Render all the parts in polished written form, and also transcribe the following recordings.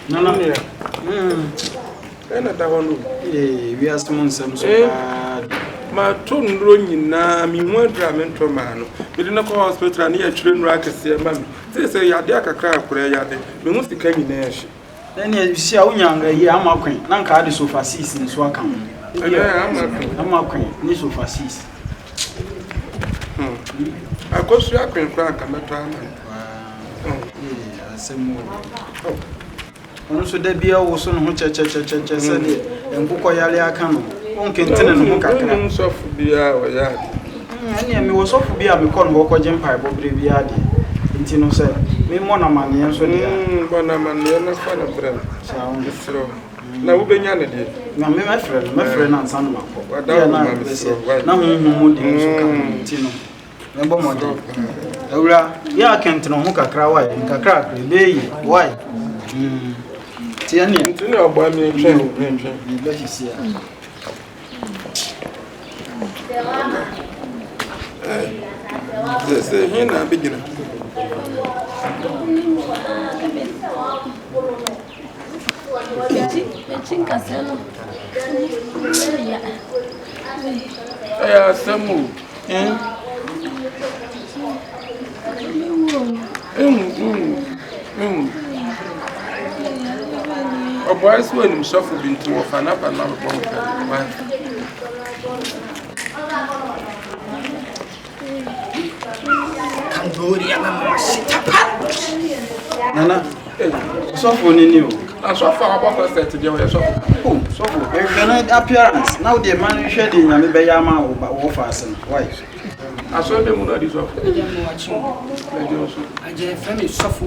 No, no. And that one, We are some so bad. my tone running now, me one dramento man. We didn't go hospital near children rackets here, mammy. They say, Yadiaka crab, prayer, we must be coming there. Then you see how young a year I'm a queen. Nanka the sofa season so I come. I'm a queen, this sofa season. I go to your queen crank and not time. Some more. Also, there be also no church and Bukoyalia Cano. One can tell them no soft beer or yard. And me was off to be a becon walk or jump pipe or breviadi. Intino said, me mona money and so near. Bonaman, not fun of them. Sound throw. Now, we be yanity. Now, my friend, and son. What now, Tino. Number more dog. Yeah, I can't know Muka cry and crack, baby. Why? Tiani, to know about me, let you see. This is here now, beginner. Some move. A boy's when himself will be into a fan up and love Nana, so for you. I saw far about us that today. Oh, so appearance. Now the man shedding and the Yama or fasten. Why? I saw them that is off. I just friend is suffer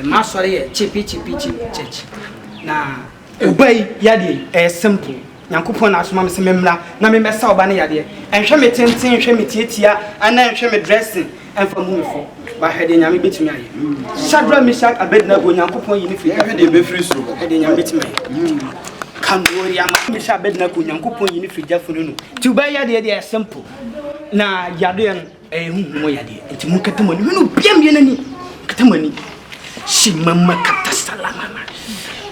Masori chippy church. Now, obey Yadi, a simple. Yankupon as mamma Sememla, Nami Messa Bani Yadi, and show me 10, show me Titia, and then show me dressing and for moving by heading Yami bit me. Shadra Mishak, a bed nago Yankupon uniform, every day be free so heading Yam bit me. Come worry, I'm Misha Bednaku Yankupon uniform Jaffuno. To buy Yadi, simple. Now, Yadian, a Moyadi, and to Mukatamoni, no Piam Katamoni. She mama katasalama.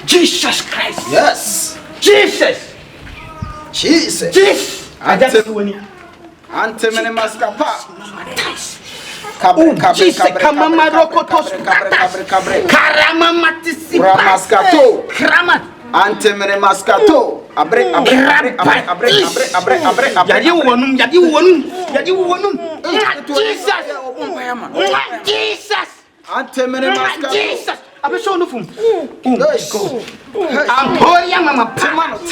Jesus Christ. Yes. Jesus. I just win. Antemene mascapa. Kamama rokotos. Karama matisi. Ramascato. Krama. Antemene mascato. Abre. Yadi wonum. Jesus. Antemene mascato. Jesus. I'm so no fun. I'm poor young mama. Temano.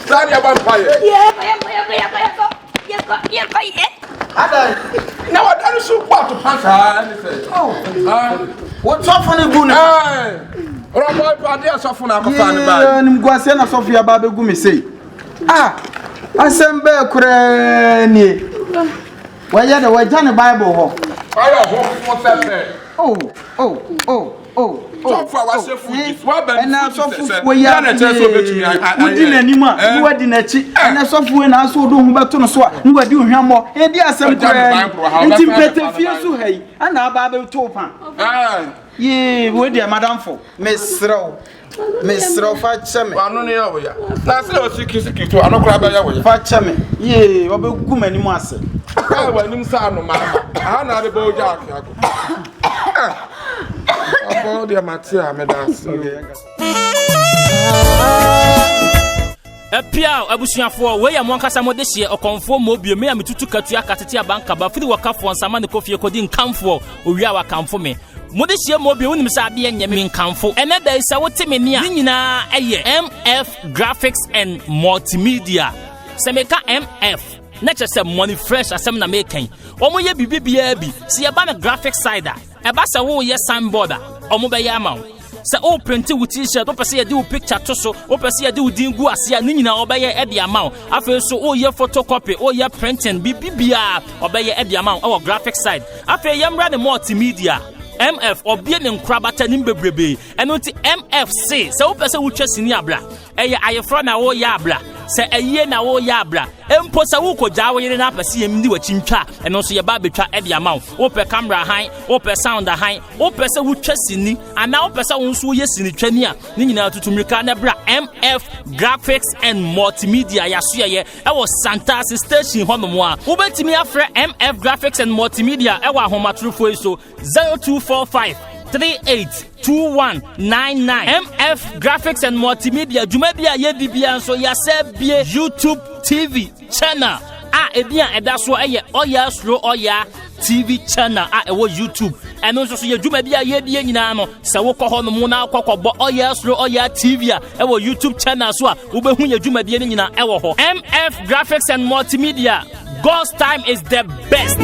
Sanya vampire. Now I don't so what to pass. What's up on the boon? Roboy Padia Sofuna And Guasena Sofia Babe Gumi say. Assemble Kurani. Why, yeah, the Wajana Bible. And now, so we are not within any man. You are in a chick, and a software now so don't but to swat. You are doing him more. And there are some better fears to hay, and now Bible Topan. Ye, where dear Madame for Miss Rowe. Miss Rowe, fat chummy. I don't know. That's no secret to an okra fat chummy. Ye, what about Gumani Master? I went inside no matter. I'm not a boy jack. Dear Matia, Pia abusuafo we ya mwankasa mo de hye okonfo mo bie me ametutu katua katete abanka ba firi wakafo nsama ne kofie kodi nkamfo owia wakamfo me mo de hye mo bie wonim sa ade enye me nkamfo ene da isa wote me ni a ni nyina eye MF Graphics and Multimedia semeka MF na chese money fresh asem na mekan omo ye bibia bi si ye ba me graphic side eba se wo ye signboard a omo be ye ama wo se o print wo t-shirt o pese ye di wo picture to so o pese ye di wo din gu ase a ni nyina obe ye e de ama wo afa so o ye photocopy o ye printing bibia obe ye e de ama wo graphic side afa ye mra the multimedia MF obie ne nkrabata nim bebrebe eno ti MFC se wo pese wo twa sini abra eye ayefro na wo ya abra se eye na wo ya abra empo se wo koja wo yire na pese yem di wachintwa eno so ye ba betwa e de ama wo pe camera han wo pe sound han wo pese wo twa sini ana wo pese wo nso wo ye sini twani a ni nyina tutumrika na bra MF Graphics and Multimedia ya so ye e wo Santa station honomo a wo betimi afre MF Graphics and Multimedia e wo ahomatrofo so 0245382199 MF Graphics and Multimedia Jumabia Yedibia so Yasebie YouTube TV channel ebia edaso eye Oyaa Suro Oyaa TV channel ewo YouTube eno so ye Jumabia Yedie nyina no se wo kɔ hɔ no mu na akɔkɔbɔ Oyaa Suro Oyaa TV ewo YouTube channel so wo behu ye Jumabia nyina ewo hɔ MF Graphics and Multimedia God's time is the best.